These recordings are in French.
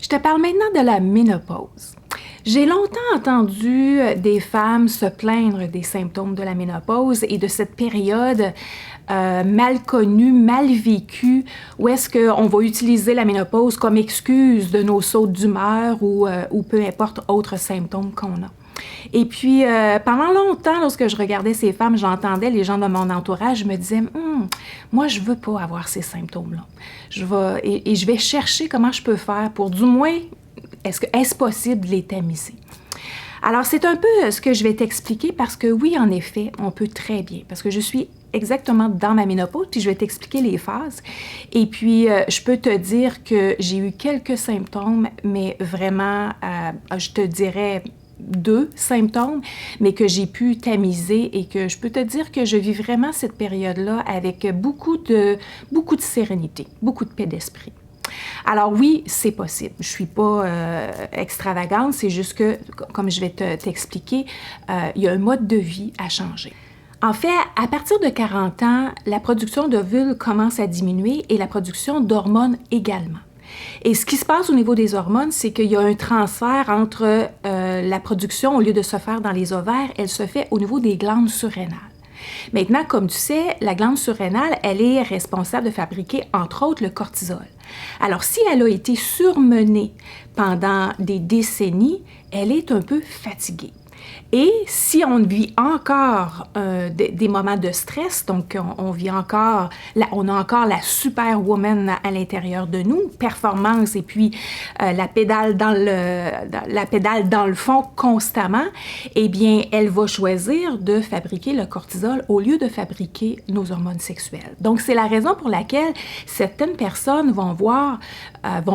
Je te parle maintenant de la ménopause. J'ai longtemps entendu des femmes se plaindre des symptômes de la ménopause et de cette période mal connue, mal vécue, où est-ce qu'on va utiliser la ménopause comme excuse de nos sautes d'humeur ou peu importe autres symptômes qu'on a. Et puis, pendant longtemps, lorsque je regardais ces femmes, j'entendais les gens de mon entourage me disaient moi, je veux pas avoir ces symptômes-là. Je vais chercher comment je peux faire pour, du moins, est-ce possible de les tamiser? Alors, c'est un peu ce que je vais t'expliquer parce que oui, en effet, on peut très bien, parce que je suis exactement dans ma ménopause, puis je vais t'expliquer les phases. Et puis, je peux te dire que j'ai eu quelques symptômes, mais vraiment, je te dirais 2 symptômes, mais que j'ai pu tamiser et que je peux te dire que je vis vraiment cette période-là avec beaucoup de sérénité, beaucoup de paix d'esprit. Alors oui, c'est possible. Je suis pas extravagante, c'est juste que, comme je vais t'expliquer, il y a un mode de vie à changer. En fait, à partir de 40 ans, la production d'ovules commence à diminuer et la production d'hormones également. Et ce qui se passe au niveau des hormones, c'est qu'il y a un transfert entre la production, au lieu de se faire dans les ovaires, elle se fait au niveau des glandes surrénales. Maintenant, comme tu sais, la glande surrénale, elle est responsable de fabriquer, entre autres, le cortisol. Alors, si elle a été surmenée pendant des décennies, elle est un peu fatiguée. Et si on vit encore des moments de stress, donc on vit encore, on a encore la superwoman à l'intérieur de nous, performance et puis la pédale dans le fond constamment, eh bien, elle va choisir de fabriquer le cortisol au lieu de fabriquer nos hormones sexuelles. Donc, c'est la raison pour laquelle certaines personnes vont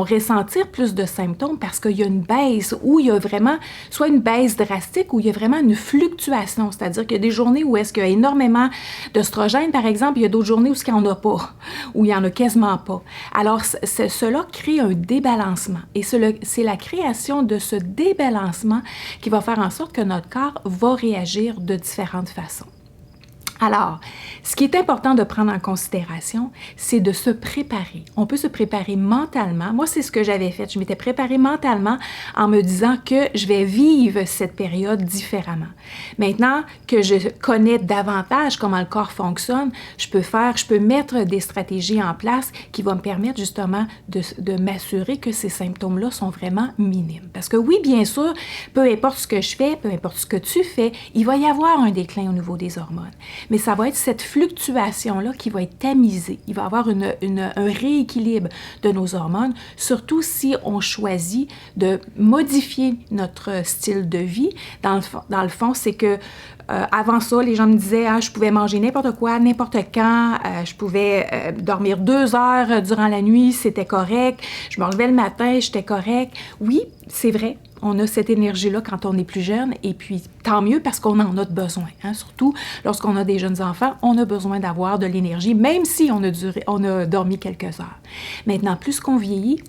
ressentir plus de symptômes parce qu'il y a une baisse ou il y a vraiment soit une baisse drastique ou il y a vraiment une fluctuation, c'est-à-dire qu'il y a des journées où est-ce qu'il y a énormément d'oestrogène, par exemple, il y a d'autres journées où il n'y en a pas, où il n'y en a quasiment pas. Alors, cela crée un débalancement et c'est la création de ce débalancement qui va faire en sorte que notre corps va réagir de différentes façons. Alors, ce qui est important de prendre en considération, c'est de se préparer. On peut se préparer mentalement. Moi, c'est ce que j'avais fait. Je m'étais préparée mentalement en me disant que je vais vivre cette période différemment. Maintenant que je connais davantage comment le corps fonctionne, je peux mettre des stratégies en place qui vont me permettre justement de m'assurer que ces symptômes-là sont vraiment minimes. Parce que oui, bien sûr, peu importe ce que je fais, peu importe ce que tu fais, il va y avoir un déclin au niveau des hormones. Mais ça va être cette fluctuation-là qui va être tamisée. Il va y avoir un rééquilibre de nos hormones, surtout si on choisit de modifier notre style de vie. Dans le fond, c'est que avant ça, les gens me disaient je pouvais manger n'importe quoi, n'importe quand, je pouvais dormir 2 heures durant la nuit, c'était correct, je me relevais le matin, j'étais correct. Oui, c'est vrai. On a cette énergie-là quand on est plus jeune et puis tant mieux parce qu'on en a besoin. Surtout lorsqu'on a des jeunes enfants, on a besoin d'avoir de l'énergie, même si on a dormi quelques heures. Maintenant, plus qu'on vieillit,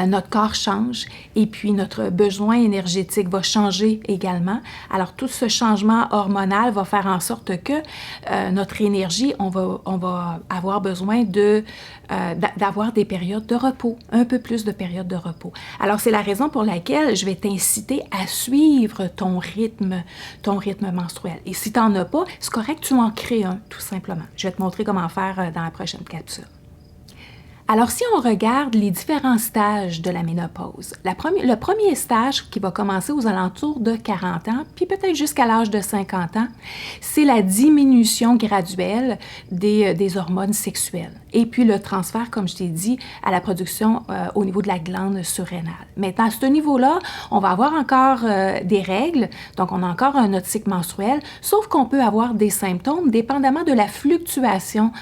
notre corps change et puis notre besoin énergétique va changer également. Alors, tout ce changement hormonal va faire en sorte que notre énergie, on va avoir besoin d'avoir des périodes de repos, un peu plus de périodes de repos. Alors, c'est la raison pour laquelle je vais t'inciter à suivre ton rythme menstruel. Et si tu n'en as pas, c'est correct, tu en crées un, tout simplement. Je vais te montrer comment faire dans la prochaine capsule. Alors, si on regarde les différents stages de la ménopause, le premier stage qui va commencer aux alentours de 40 ans, puis peut-être jusqu'à l'âge de 50 ans, c'est la diminution graduelle des hormones sexuelles. Et puis le transfert, comme je t'ai dit, à la production au niveau de la glande surrénale. Maintenant, à ce niveau-là, on va avoir encore des règles, donc on a encore notre cycle menstruel, sauf qu'on peut avoir des symptômes dépendamment de la fluctuation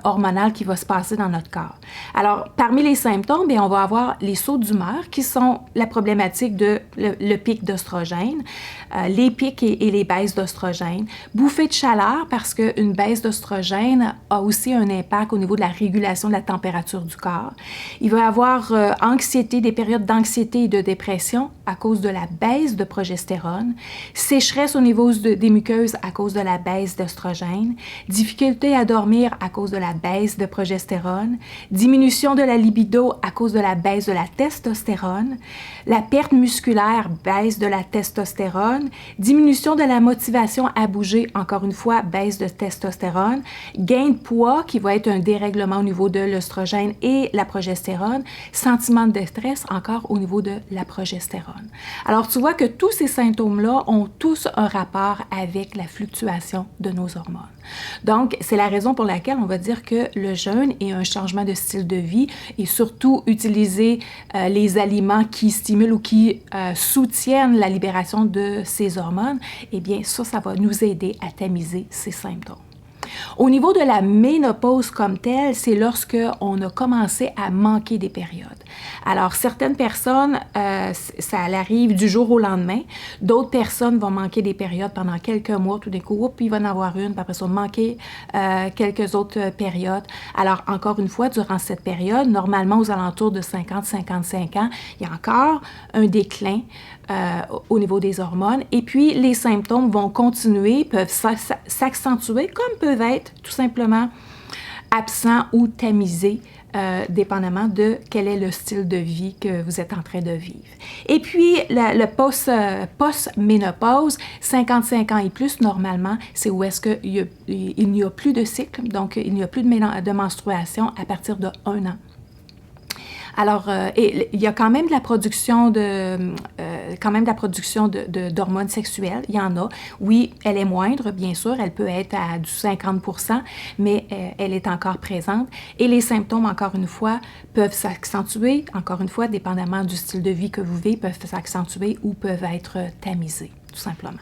hormonale qui va se passer dans notre corps. Alors, parmi les symptômes, bien, on va avoir les sauts d'humeur qui sont la problématique de le pic d'oestrogène, les pics et les baisses d'oestrogène, bouffées de chaleur parce qu'une baisse d'oestrogène a aussi un impact au niveau de la régulation de la température du corps. Il va y avoir anxiété, des périodes d'anxiété et de dépression à cause de la baisse de progestérone, sécheresse au niveau des muqueuses à cause de la baisse d'œstrogène, difficulté à dormir à cause de la baisse de progestérone, diminution de la libido à cause de la baisse de la testostérone, la perte musculaire, baisse de la testostérone, diminution de la motivation à bouger, encore une fois, baisse de testostérone, gain de poids qui va être un dérèglement au niveau de l'œstrogène et la progestérone, sentiment de stress encore au niveau de la progestérone. Alors tu vois que tous ces symptômes-là ont tous un rapport avec la fluctuation de nos hormones. Donc c'est la raison pour laquelle on va dire que le jeûne est un changement de style de vie et surtout utiliser les aliments qui stimulent ou qui soutiennent la libération de ces hormones, eh bien ça va nous aider à tamiser ces symptômes. Au niveau de la ménopause comme telle, c'est lorsque on a commencé à manquer des périodes. Alors, certaines personnes, ça arrive du jour au lendemain. D'autres personnes vont manquer des périodes pendant quelques mois. Tout d'un coup, puis il va en avoir une, puis après ça, manquer quelques autres périodes. Alors, encore une fois, durant cette période, normalement aux alentours de 50-55 ans, il y a encore un déclin au niveau des hormones. Et puis, les symptômes vont continuer, peuvent s'accentuer, comme peuvent être tout simplement absents ou tamisés, dépendamment de quel est le style de vie que vous êtes en train de vivre. Et puis, le post-ménopause, 55 ans et plus, normalement, c'est où est-ce qu'il n'y a plus de cycle, donc il n'y a plus de menstruation à partir de 1 an. Alors, il y a quand même de la production d'hormones sexuelles. Il y en a. Oui, elle est moindre, bien sûr. Elle peut être à du 50%, mais elle est encore présente. Et les symptômes, encore une fois, peuvent s'accentuer. Encore une fois, dépendamment du style de vie que vous vivez, peuvent s'accentuer ou peuvent être tamisés, tout simplement.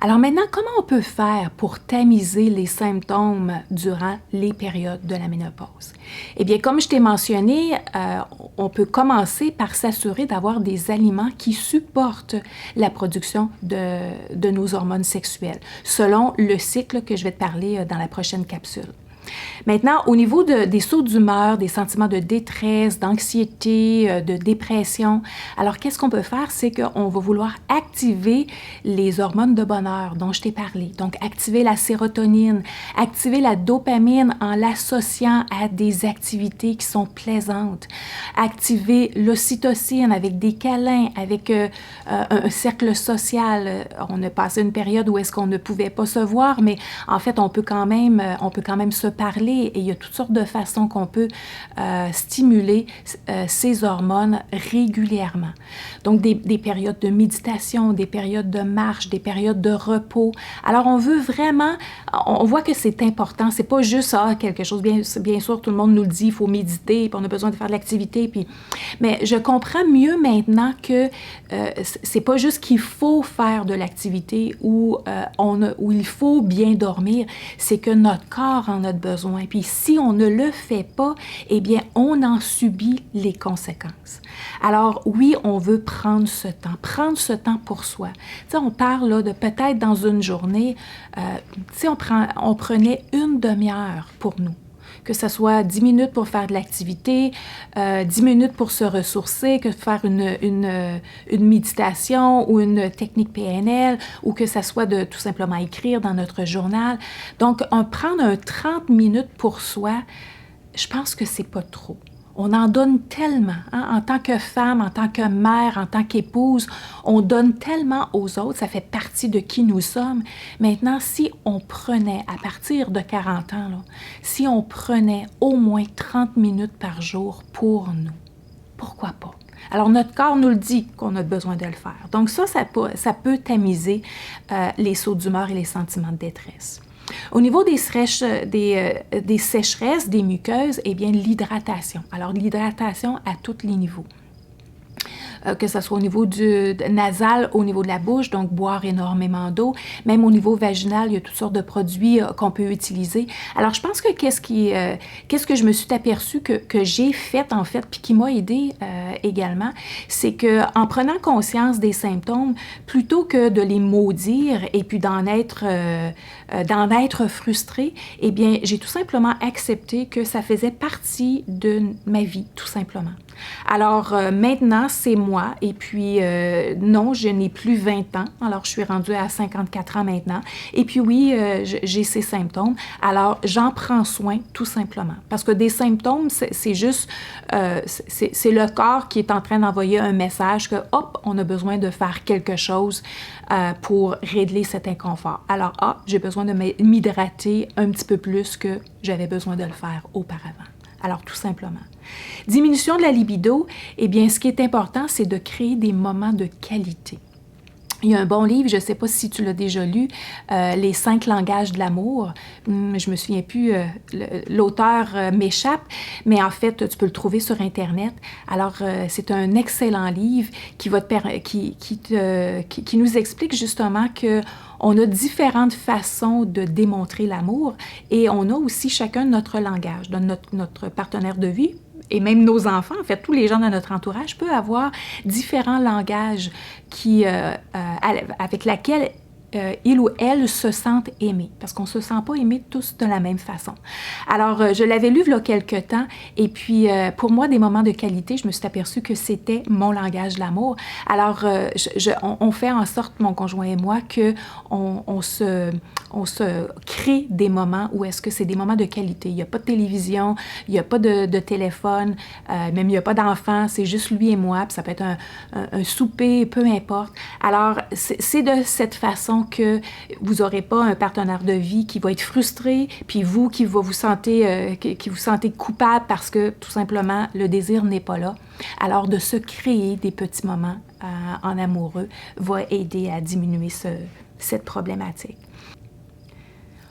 Alors maintenant, comment on peut faire pour tamiser les symptômes durant les périodes de la ménopause? Eh bien, comme je t'ai mentionné, on peut commencer par s'assurer d'avoir des aliments qui supportent la production de nos hormones sexuelles, selon le cycle que je vais te parler dans la prochaine capsule. Maintenant, au niveau des sauts d'humeur, des sentiments de détresse, d'anxiété, de dépression, alors qu'est-ce qu'on peut faire? C'est qu'on va vouloir activer les hormones de bonheur dont je t'ai parlé. Donc, activer la sérotonine, activer la dopamine en l'associant à des activités qui sont plaisantes, activer l'ocytocine avec des câlins, avec un cercle social. On a passé une période où est-ce qu'on ne pouvait pas se voir, mais en fait, on peut quand même se parler et il y a toutes sortes de façons qu'on peut stimuler ces hormones régulièrement. Donc, des périodes de méditation, des périodes de marche, des périodes de repos. Alors, on veut vraiment, on voit que c'est important. C'est pas juste quelque chose, bien sûr, tout le monde nous le dit, il faut méditer, puis on a besoin de faire de l'activité. Mais je comprends mieux maintenant que c'est pas juste qu'il faut faire de l'activité ou il faut bien dormir, c'est que notre corps en a besoin. Puis si on ne le fait pas, eh bien, on en subit les conséquences. Alors oui, on veut prendre ce temps pour soi. Tu sais, on parle là, de peut-être dans une journée, si on prenait une demi-heure pour nous, que ce soit 10 minutes pour faire de l'activité, 10 minutes pour se ressourcer, que faire une méditation ou une technique PNL, ou que ce soit de tout simplement écrire dans notre journal. Donc, prendre 30 minutes pour soi, je pense que c'est pas trop. On en donne tellement, hein? En tant que femme, en tant que mère, en tant qu'épouse, on donne tellement aux autres, ça fait partie de qui nous sommes. Maintenant, si on prenait, à partir de 40 ans, là, si on prenait au moins 30 minutes par jour pour nous, pourquoi pas? Alors, notre corps nous le dit qu'on a besoin de le faire. Donc ça peut tamiser les sauts d'humeur et les sentiments de détresse. Au niveau des sécheresses, des muqueuses, eh bien, l'hydratation. Alors, l'hydratation à tous les niveaux. que ce soit au niveau nasal, au niveau de la bouche, donc boire énormément d'eau. Même au niveau vaginal, il y a toutes sortes de produits qu'on peut utiliser. Alors, je pense que qu'est-ce que je me suis aperçue que j'ai fait, en fait, puis qui m'a aidée également, c'est qu'en prenant conscience des symptômes, plutôt que de les maudire et puis d'en être frustrée, eh bien, j'ai tout simplement accepté que ça faisait partie de ma vie, tout simplement. Alors, maintenant, c'est moi. Et puis, non, je n'ai plus 20 ans. Alors, je suis rendue à 54 ans maintenant. Et puis, oui, j'ai ces symptômes. Alors, j'en prends soin, tout simplement. Parce que des symptômes, c'est juste, c'est le corps qui est en train d'envoyer un message que, hop, on a besoin de faire quelque chose pour régler cet inconfort. Alors, j'ai besoin de m'hydrater un petit peu plus que j'avais besoin de le faire auparavant. Alors, tout simplement. Diminution de la libido, eh bien, ce qui est important, c'est de créer des moments de qualité. Il y a un bon livre, je ne sais pas si tu l'as déjà lu, Les 5 langages de l'amour. Je me souviens plus, l'auteur m'échappe, mais en fait, tu peux le trouver sur Internet. Alors, c'est un excellent livre qui nous explique justement que on a différentes façons de démontrer l'amour et on a aussi chacun notre langage, notre partenaire de vie. Et même nos enfants, en fait, tous les gens de notre entourage peuvent avoir différents langages avec lesquels ils ou elles se sentent aimés, parce qu'on ne se sent pas aimés tous de la même façon. Alors, je l'avais lu il y a quelques temps, et puis pour moi, des moments de qualité, je me suis aperçue que c'était mon langage de l'amour. Alors, on fait en sorte, mon conjoint et moi, qu'on se crée des moments où est-ce que c'est des moments de qualité. Il n'y a pas de télévision, il n'y a pas de téléphone, même il n'y a pas d'enfants, c'est juste lui et moi, puis ça peut être un souper, peu importe. Alors, c'est de cette façon que vous n'aurez pas un partenaire de vie qui va être frustré, puis vous qui vous sentez coupable parce que tout simplement le désir n'est pas là. Alors de se créer des petits moments en amoureux va aider à diminuer cette problématique.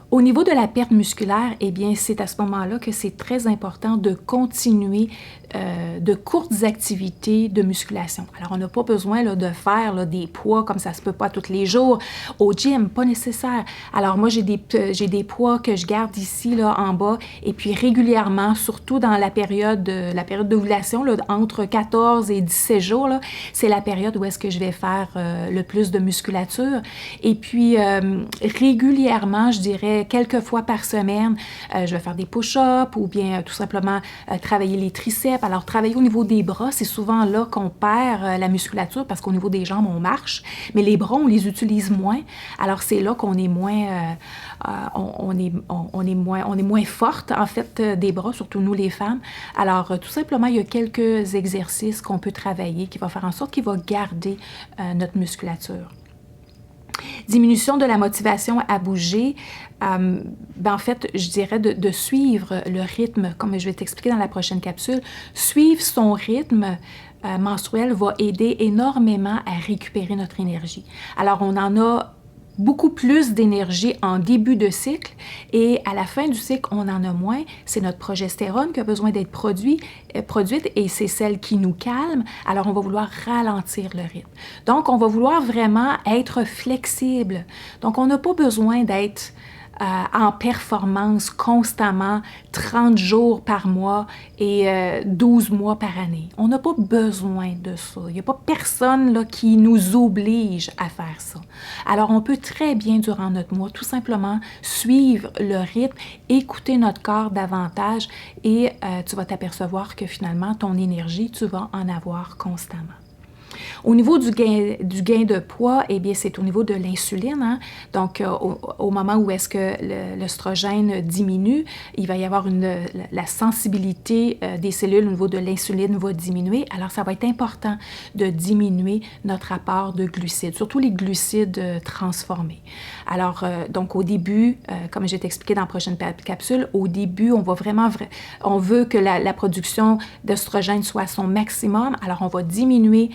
Au niveau de la perte musculaire, eh bien, c'est à ce moment-là que c'est très important de continuer de courtes activités de musculation. Alors, on n'a pas besoin là, de faire là, des poids comme ça se peut pas tous les jours au gym, pas nécessaire. Alors, moi, j'ai des poids que je garde ici, là, en bas, et puis régulièrement, surtout dans la période d'ovulation, là, entre 14 et 17 jours, là, c'est la période où est-ce que je vais faire le plus de musculature. Et puis, régulièrement, je dirais, quelques fois par semaine, je vais faire des push-ups ou bien tout simplement travailler les triceps. Alors, travailler au niveau des bras, c'est souvent là qu'on perd la musculature parce qu'au niveau des jambes, on marche, mais les bras, on les utilise moins. Alors, c'est là qu'on est moins, on est moins forte, en fait, des bras, surtout nous, les femmes. Alors, tout simplement, il y a quelques exercices qu'on peut travailler qui vont faire en sorte qu'il va garder notre musculature. Diminution de la motivation à bouger, en fait, je dirais de suivre le rythme, comme je vais t'expliquer dans la prochaine capsule. Suivre son rythme menstruel va aider énormément à récupérer notre énergie. Alors, on en a beaucoup plus d'énergie en début de cycle et à la fin du cycle, on en a moins. C'est notre progestérone qui a besoin d'être produite et c'est celle qui nous calme. Alors, on va vouloir ralentir le rythme. Donc, on va vouloir vraiment être flexible. Donc, on n'a pas besoin d'être en performance constamment 30 jours par mois et 12 mois par année. On n'a pas besoin de ça. Il n'y a pas personne là, qui nous oblige à faire ça. Alors, on peut très bien, durant notre mois, tout simplement suivre le rythme, écouter notre corps davantage et tu vas t'apercevoir que finalement, ton énergie, tu vas en avoir constamment. Au niveau du gain de poids, eh bien, c'est au niveau de l'insuline. Hein? Donc, au moment où est-ce que l'œstrogène diminue, il va y avoir la sensibilité des cellules au niveau de l'insuline va diminuer. Alors, ça va être important de diminuer notre apport de glucides, surtout les glucides transformés. Alors, donc, au début, comme je vais t'expliquer dans la prochaine capsule, au début, on veut que la production d'œstrogène soit à son maximum. Alors, on va diminuer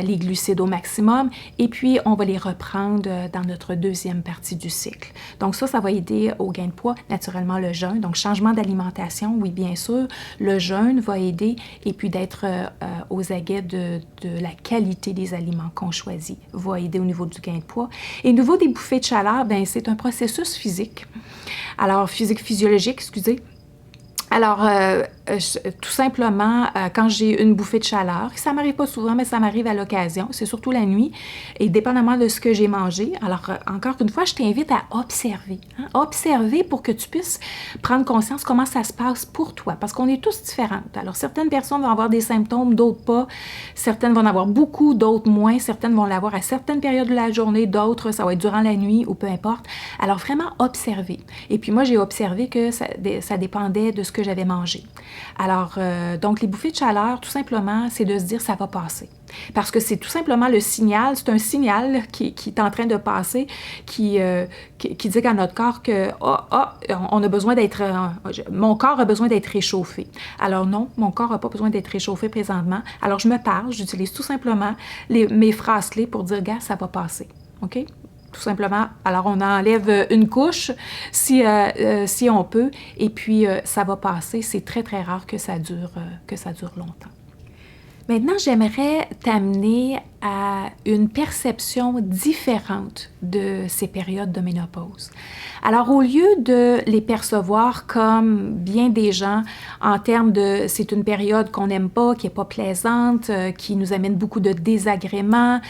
les glucides au maximum, et puis on va les reprendre dans notre deuxième partie du cycle. Donc ça va aider au gain de poids, naturellement le jeûne, donc changement d'alimentation, oui bien sûr, le jeûne va aider, et puis d'être aux aguets de la qualité des aliments qu'on choisit, va aider au niveau du gain de poids. Et au niveau des bouffées de chaleur, bien, c'est un processus physique, alors physiologique, excusez. Alors, tout simplement, quand j'ai une bouffée de chaleur, ça m'arrive pas souvent, mais ça m'arrive à l'occasion, c'est surtout la nuit, et dépendamment de ce que j'ai mangé. Alors, encore une fois, je t'invite à observer. Hein? Observer pour que tu puisses prendre conscience comment ça se passe pour toi, parce qu'on est tous différentes. Alors, certaines personnes vont avoir des symptômes, d'autres pas. Certaines vont en avoir beaucoup, d'autres moins. Certaines vont l'avoir à certaines périodes de la journée, d'autres, ça va être durant la nuit ou peu importe. Alors, vraiment observer. Et puis moi, j'ai observé que ça dépendait de ce que j'avais mangé. Alors, donc les bouffées de chaleur, tout simplement, c'est de se dire ça va passer. Parce que c'est tout simplement le signal, c'est un signal qui est en train de passer, qui dit à notre corps que on a besoin d'être, mon corps a besoin d'être réchauffé. Alors non, mon corps n'a pas besoin d'être réchauffé présentement. Alors je me parle, j'utilise tout simplement mes phrases clés pour dire, gars, ça va passer. OK? Tout simplement. Alors, on enlève une couche si on peut, et puis ça va passer. C'est très, très rare que ça dure longtemps. Maintenant, j'aimerais t'amener à une perception différente de ces périodes de ménopause. Alors, au lieu de les percevoir comme bien des gens en termes de c'est une période qu'on n'aime pas, qui n'est pas plaisante, qui nous amène beaucoup de désagréments,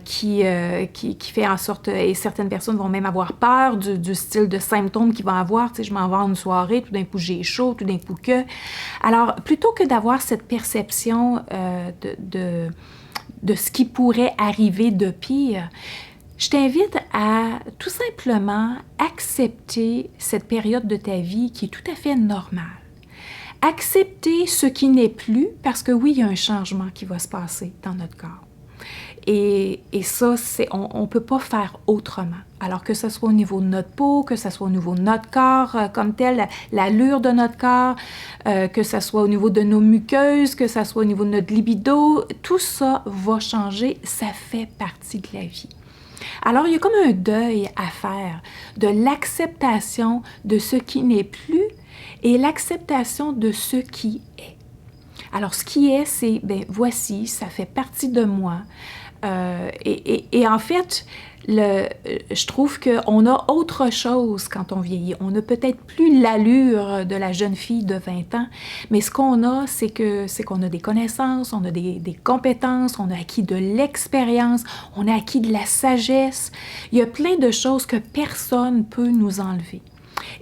qui fait en sorte, et certaines personnes vont même avoir peur du style de symptômes qu'ils vont avoir. Tu sais, je m'en vais à une soirée, tout d'un coup j'ai chaud, tout d'un coup que. Alors, plutôt que d'avoir cette perception de ce qui pourrait arriver de pire, je t'invite à tout simplement accepter cette période de ta vie qui est tout à fait normale. Accepter ce qui n'est plus, parce que oui, il y a un changement qui va se passer dans notre corps. Et ça, on ne peut pas faire autrement. Alors que ce soit au niveau de notre peau, que ce soit au niveau de notre corps comme tel, l'allure de notre corps, que ce soit au niveau de nos muqueuses, que ce soit au niveau de notre libido, tout ça va changer, ça fait partie de la vie. Alors, il y a comme un deuil à faire de l'acceptation de ce qui n'est plus et l'acceptation de ce qui est. Alors, ce qui est, c'est, ben voici, ça fait partie de moi. Et en fait, je trouve qu'on a autre chose quand on vieillit. On n'a peut-être plus l'allure de la jeune fille de 20 ans, mais ce qu'on a, c'est qu'on a des connaissances, on a des compétences, on a acquis de l'expérience, on a acquis de la sagesse. Il y a plein de choses que personne ne peut nous enlever.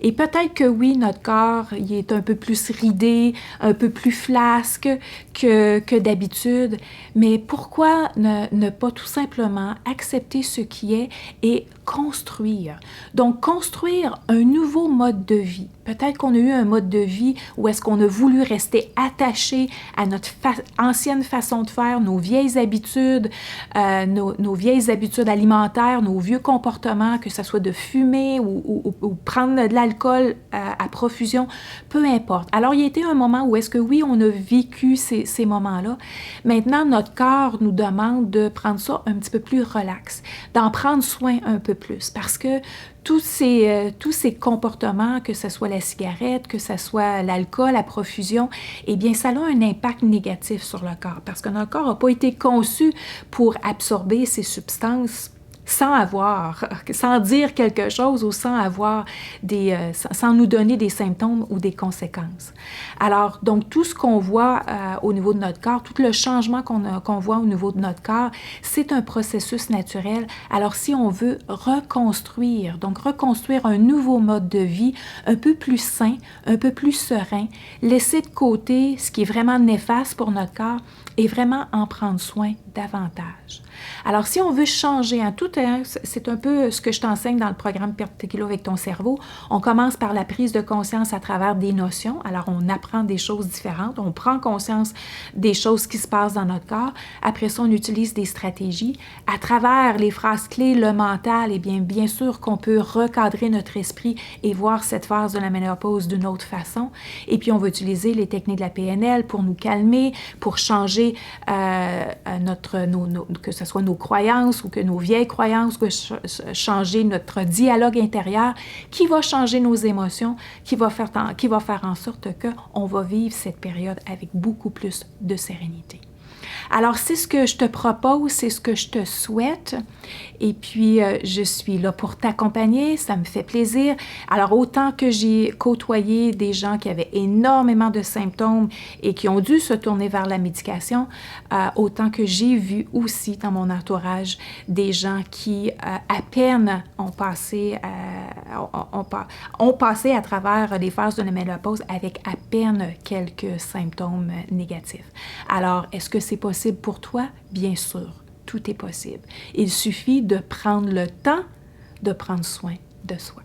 Et peut-être que oui, notre corps, il est un peu plus ridé, un peu plus flasque que d'habitude, mais pourquoi ne pas tout simplement accepter ce qui est et construire? Donc, construire un nouveau mode de vie. Peut-être qu'on a eu un mode de vie où est-ce qu'on a voulu rester attaché à notre ancienne façon de faire, nos vieilles habitudes, nos vieilles habitudes alimentaires, nos vieux comportements, que ce soit de fumer ou prendre de l'alcool à profusion, peu importe. Alors, il y a été un moment où est-ce que oui, on a vécu ces moments-là. Maintenant, notre corps nous demande de prendre ça un petit peu plus relax, d'en prendre soin un peu plus, parce que tous ces comportements, que ce soit la cigarette, que ce soit l'alcool à profusion, eh bien, ça a un impact négatif sur le corps, parce que notre corps n'a pas été conçu pour absorber ces substances sans dire quelque chose ou sans nous donner des symptômes ou des conséquences. Alors, donc, tout ce qu'on voit au niveau de notre corps, tout le changement qu'on voit au niveau de notre corps, c'est un processus naturel. Alors, si on veut reconstruire un nouveau mode de vie un peu plus sain, un peu plus serein, laisser de côté ce qui est vraiment néfaste pour notre corps et vraiment en prendre soin davantage. Alors, si on veut changer c'est un peu ce que je t'enseigne dans le programme Perte tes kilos avec ton cerveau. On commence par la prise de conscience à travers des notions. Alors, on apprend des choses différentes. On prend conscience des choses qui se passent dans notre corps. Après ça, on utilise des stratégies. À travers les phrases clés, le mental, eh bien sûr qu'on peut recadrer notre esprit et voir cette phase de la ménopause d'une autre façon. Et puis, on va utiliser les techniques de la PNL pour nous calmer, pour changer que ce soit nos croyances ou que nos vieilles croyances, que changer notre dialogue intérieur, qui va changer nos émotions, qui va faire en sorte qu'on va vivre cette période avec beaucoup plus de sérénité. Alors, c'est ce que je te propose, c'est ce que je te souhaite. Et puis, je suis là pour t'accompagner, ça me fait plaisir. Alors, autant que j'ai côtoyé des gens qui avaient énormément de symptômes et qui ont dû se tourner vers la médication, autant que j'ai vu aussi dans mon entourage des gens qui, à peine ont passé à travers les phases de la ménopause avec à peine quelques symptômes négatifs. Alors, est-ce que c'est possible pour toi? Bien sûr, tout est possible. Il suffit de prendre le temps de prendre soin de soi.